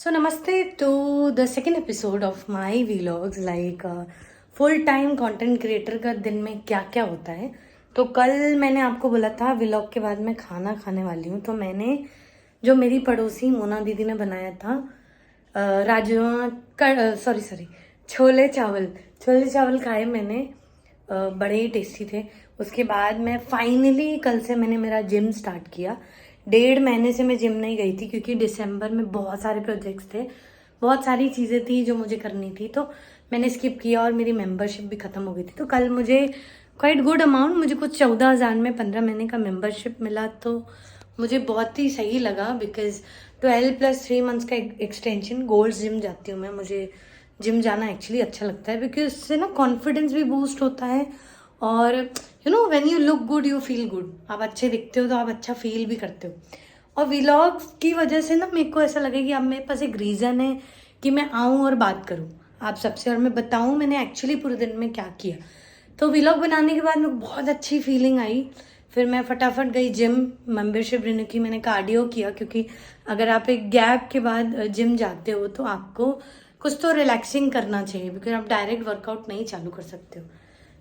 So namaste to the second episode of my vlogs like full time content creator का दिन में क्या क्या होता है। तो कल मैंने आपको बोला था व्लॉग के बाद मैं खाना खाने वाली हूँ। तो मैंने जो मेरी पड़ोसी मोना दीदी ने बनाया था राजमा सॉरी छोले चावल खाए मैंने। बड़े ही टेस्टी थे। उसके बाद मैं फाइनली कल से मैंने मेरा जिम स्टार्ट किया। 1.5 महीने से मैं जिम नहीं गई थी क्योंकि दिसंबर में बहुत सारे प्रोजेक्ट्स थे, बहुत सारी चीज़ें थी जो मुझे करनी थी, तो मैंने स्किप किया और मेरी मेंबरशिप भी ख़त्म हो गई थी। तो कल मुझे क्वाइट गुड अमाउंट, मुझे कुछ 14,000 में 15 महीने का मेंबरशिप मिला। तो मुझे बहुत ही सही लगा बिकॉज 12 + 3 मंथ्स का एक्सटेंशन। गोल्ड जिम जाती हूँ मैं, मुझे जिम जाना एक्चुअली अच्छा लगता है बिकॉज उससे ना कॉन्फिडेंस भी बूस्ट होता है और when you look good you feel good. आप अच्छे दिखते हो तो आप अच्छा फील भी करते हो। और व्लॉग्स की वजह से ना मेरे को ऐसा लगे कि अब मेरे पास एक रीज़न है कि मैं आऊँ और बात करूँ आप सबसे और मैं बताऊँ मैंने एक्चुअली पूरे दिन में क्या किया। तो व्लॉग बनाने के बाद मेरे को बहुत अच्छी फीलिंग आई। फिर मैं फटाफट गई जिम, मेंबरशिप रिन्यू की, मैंने कार्डियो किया क्योंकि अगर आप एक गैप के बाद जिम जाते हो तो आपको कुछ तो रिलैक्सिंग करना चाहिए बिकॉज आप डायरेक्ट वर्कआउट नहीं चालू कर सकते हो।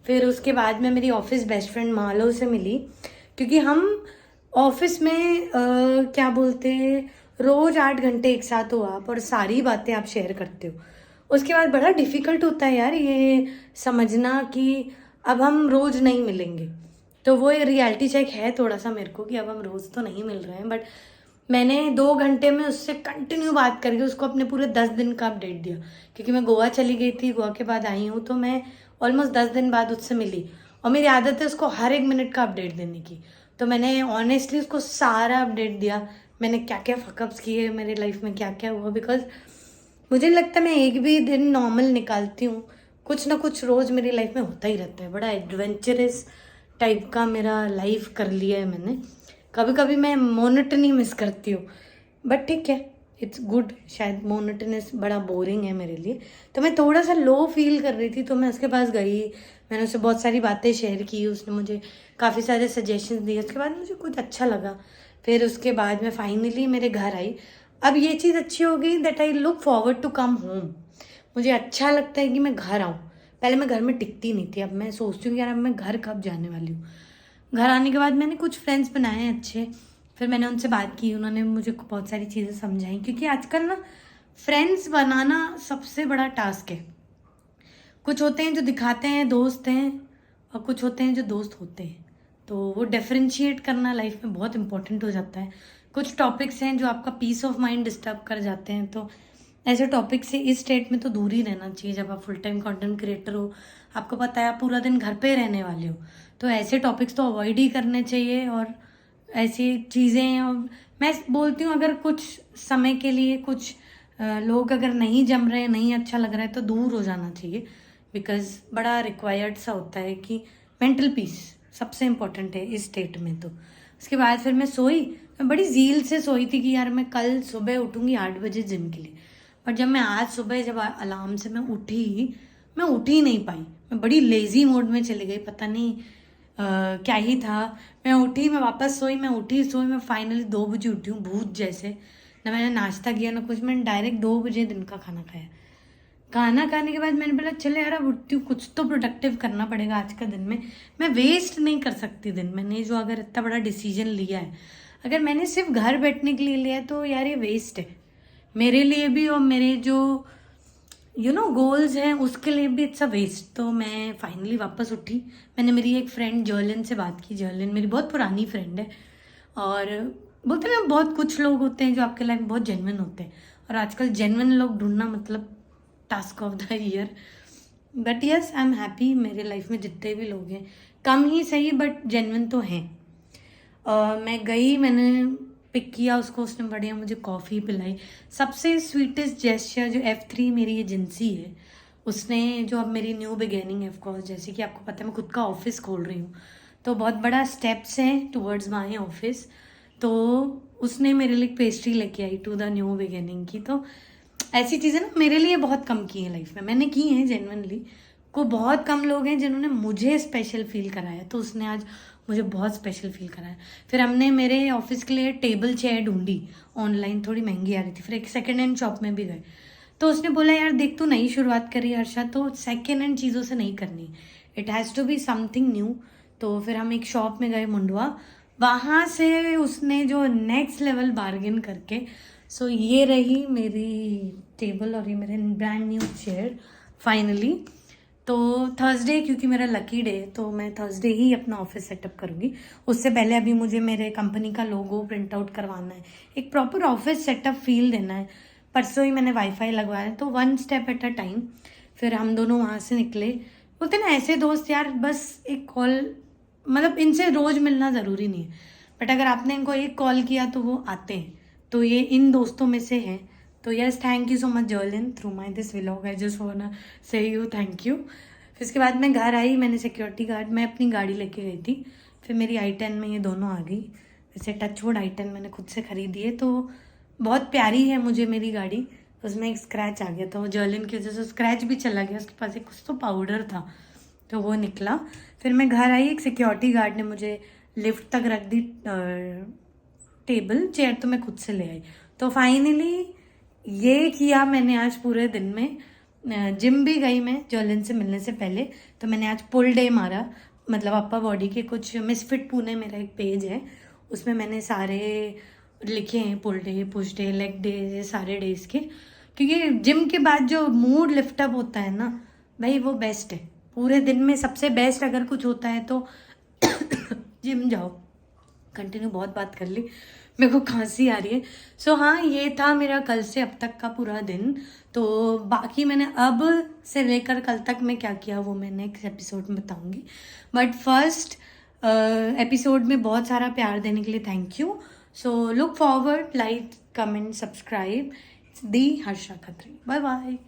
फिर उसके बाद में मेरी ऑफिस बेस्ट फ्रेंड मालो से मिली क्योंकि हम ऑफिस में क्या बोलते हैं रोज 8 घंटे एक साथ हो आप और सारी बातें आप शेयर करते हो। उसके बाद बड़ा डिफिकल्ट होता है यार ये समझना कि अब हम रोज नहीं मिलेंगे। तो वो रियलिटी चेक है थोड़ा सा मेरे को कि अब हम रोज तो नहीं मिल रहे हैं, बट मैंने 2 घंटे में उससे कंटिन्यू बात करके उसको अपने पूरे 10 दिन का अपडेट दिया क्योंकि मैं गोवा चली गई थी, गोवा के बाद आई हूँ तो मैं ऑलमोस्ट 10 दिन बाद उससे मिली और मेरी आदत है उसको हर 1 मिनट का अपडेट देने की। तो मैंने ऑनेस्टली उसको सारा अपडेट दिया, मैंने क्या क्या फकअप्स किए, मेरे लाइफ में क्या क्या हुआ। बिकॉज मुझे लगता है मैं एक भी दिन नॉर्मल निकालती हूँ, कुछ ना कुछ रोज़ मेरी लाइफ में होता ही रहता है। बड़ा एडवेंचरस टाइप का मेरा लाइफ कर लिया है मैंने। कभी कभी मैं मोनोटनी मिस करती हूँ बट ठीक है, इट्स गुड। शायद मोनोटनेस बड़ा बोरिंग है मेरे लिए, तो मैं थोड़ा सा लो फील कर रही थी तो मैं उसके पास गई, मैंने उससे बहुत सारी बातें शेयर की, उसने मुझे काफ़ी सारे सजेशंस दिए। उसके बाद मुझे कुछ अच्छा लगा। फिर उसके बाद मैं फाइनली मेरे घर आई। अब ये चीज़ अच्छी हो गई that I look forward to come home. मुझे अच्छा लगता है कि मैं घर आऊँ। पहले मैं घर में टिकती नहीं थी, अब मैं सोचती हूँ कि यार अब मैं घर कब जाने वाली हूँ। घर आने के बाद मैंने कुछ फ्रेंड्स बनाए हैं अच्छे, फिर मैंने उनसे बात की, उन्होंने मुझे बहुत सारी चीज़ें समझाई क्योंकि आजकल ना फ्रेंड्स बनाना सबसे बड़ा टास्क है। कुछ होते हैं जो दिखाते हैं दोस्त हैं और कुछ होते हैं जो दोस्त होते हैं, तो वो डिफरेंशिएट करना लाइफ में बहुत इंपॉर्टेंट हो जाता है। कुछ टॉपिक्स हैं जो आपका पीस ऑफ माइंड डिस्टर्ब कर जाते हैं, तो ऐसे टॉपिक से इस स्टेट में तो दूर ही रहना चाहिए। जब आप फुल टाइम कंटेंट क्रिएटर हो, आपको पता है आप पूरा दिन घर पे रहने वाले हो, तो ऐसे टॉपिक्स तो अवॉइड ही करने चाहिए। और ऐसी चीज़ें, और मैं बोलती हूँ अगर कुछ समय के लिए कुछ लोग अगर नहीं जम रहे हैं, नहीं अच्छा लग रहा है तो दूर हो जाना चाहिए बिकॉज बड़ा रिक्वायर्ड सा होता है कि मेंटल पीस सबसे इम्पोर्टेंट है इस स्टेट में। तो उसके बाद फिर मैं सोई, मैं बड़ी ज़ील से सोई थी कि यार मैं कल सुबह उठूँगी 8 बजे जिम के लिए। बट जब मैं आज सुबह जब अलार्म से मैं उठ ही नहीं पाई, मैं बड़ी लेज़ी मोड में चली गई, पता नहीं क्या ही था। मैं उठी, मैं वापस सोई, मैं उठी सोई, मैं फाइनली 2 बजे उठी हूँ भूत जैसे। ना मैंने नाश्ता किया ना कुछ, मैंने डायरेक्ट 2 बजे दिन का खाना खाया। खाना खाने के बाद मैंने बोला चले यार अब उठती हूँ, कुछ तो प्रोडक्टिव करना पड़ेगा आज का दिन में, मैं वेस्ट नहीं कर सकती दिन। मैंने जो अगर इतना बड़ा डिसीजन लिया है, अगर मैंने सिर्फ घर बैठने के लिए लिया है तो यार ये वेस्ट है मेरे लिए भी और मेरे जो गोल्स हैं उसके लिए भी इट्स अ वेस्ट। तो मैं फाइनली वापस उठी। मैंने मेरी एक फ्रेंड जर्लिन से बात की, जर्लिन मेरी बहुत पुरानी फ्रेंड है और बोलते हैं ना बहुत कुछ लोग होते हैं जो आपके लाइफ में बहुत जेन्युइन होते हैं, और आजकल जेन्युइन लोग ढूंढना मतलब task of the year. But yes I am happy, मेरे लाइफ में जितने भी लोग हैं कम ही सही बट जेन्युइन तो हैं। मैं गई, मैंने पिक किया उसको, उसने बढ़िया मुझे कॉफ़ी पिलाई। सबसे स्वीटेस्ट जेस्चर जो F3 मेरी एजेंसी है उसने, जो अब मेरी न्यू बिगेनिंग है ऑफकोर्स, जैसे कि आपको पता है मैं खुद का ऑफिस खोल रही हूँ तो बहुत बड़ा स्टेप्स हैं टुवर्ड्स माई ऑफिस। तो उसने मेरे लिए पेस्ट्री लेके आई टू द न्यू बिगेनिंग की। तो ऐसी चीज़ें ना मेरे लिए बहुत कम की हैं लाइफ में, मैंने की हैं जेन्युइनली। को बहुत कम लोग हैं जिन्होंने मुझे स्पेशल फील कराया। तो उसने आज मुझे बहुत स्पेशल फील कराया। फिर हमने मेरे ऑफिस के लिए टेबल चेयर ढूंढी ऑनलाइन, थोड़ी महंगी आ रही थी। फिर एक सेकेंड हैंड शॉप में भी गए, तो उसने बोला यार देख तू नई शुरुआत करी हर्षा, तो सेकेंड हैंड चीज़ों से नहीं करनी, it has to be something new. तो फिर हम एक शॉप में गए मुंडवा, वहाँ से उसने जो नेक्स्ट लेवल बार्गेन करके, सो ये रही मेरी टेबल और ये मेरे ब्रांड न्यू चेयर फाइनली। तो थर्सडे क्योंकि मेरा लकी डे है, तो मैं थर्सडे ही अपना ऑफिस सेटअप करूँगी। उससे पहले अभी मुझे मेरे कंपनी का लोगो प्रिंट आउट करवाना है, एक प्रॉपर ऑफिस सेटअप फील देना है। परसों ही मैंने वाईफाई लगवाया है, तो 1 स्टेप एट अ टाइम। फिर हम दोनों वहाँ से निकले। बोलते ना ऐसे दोस्त यार, बस एक कॉल, मतलब इनसे रोज मिलना ज़रूरी नहीं है, बट अगर आपने इनको एक कॉल किया तो वो आते हैं, तो ये इन दोस्तों में से है। तो yes, thank you so much Jerlin, through my this vlog I just want say you thank you. फिर उसके बाद मैं घर आई, मैंने सिक्योरिटी गार्ड, मैं अपनी गाड़ी लेके गई थी। फिर मेरी i10 में ये दोनों आ गई। वैसे टचवुड i10 मैंने खुद से खरीदी है, तो बहुत प्यारी है मुझे मेरी गाड़ी। उसमें एक स्क्रैच आ गया था, वो जर्लिन की वजह से स्क्रैच भी चला गया। उसके पास एक कुछ तो पाउडर था, तो वो निकला। फिर मैं घर आई, एक सिक्योरिटी गार्ड ने मुझे लिफ्ट तक रख दी टेबल चेयर, तो मैं खुद से ले आई। तो फाइनली ये किया मैंने आज पूरे दिन में। जिम भी गई मैं जर्लिन से मिलने से पहले, तो मैंने आज पुल डे मारा, मतलब अप्पर बॉडी के कुछ मिसफिट पुणे मेरा एक पेज है, उसमें मैंने सारे लिखे हैं, pull day, push day, leg day, सारे डेज के। क्योंकि जिम के बाद जो मूड लिफ्टअप होता है ना भाई, वो बेस्ट है। पूरे दिन में सबसे बेस्ट अगर कुछ होता है तो जिम जाओ। कंटिन्यू बहुत बात कर ली, मेरे को खांसी आ रही है। सो हाँ, ये था मेरा कल से अब तक का पूरा दिन। तो बाकी मैंने अब से लेकर कल तक मैं क्या किया वो मैं नेक्स्ट एपिसोड में बताऊंगी। बट फर्स्ट एपिसोड में बहुत सारा प्यार देने के लिए thank you. So look forward, like, comment, subscribe. The Harsha Khatri, bye bye.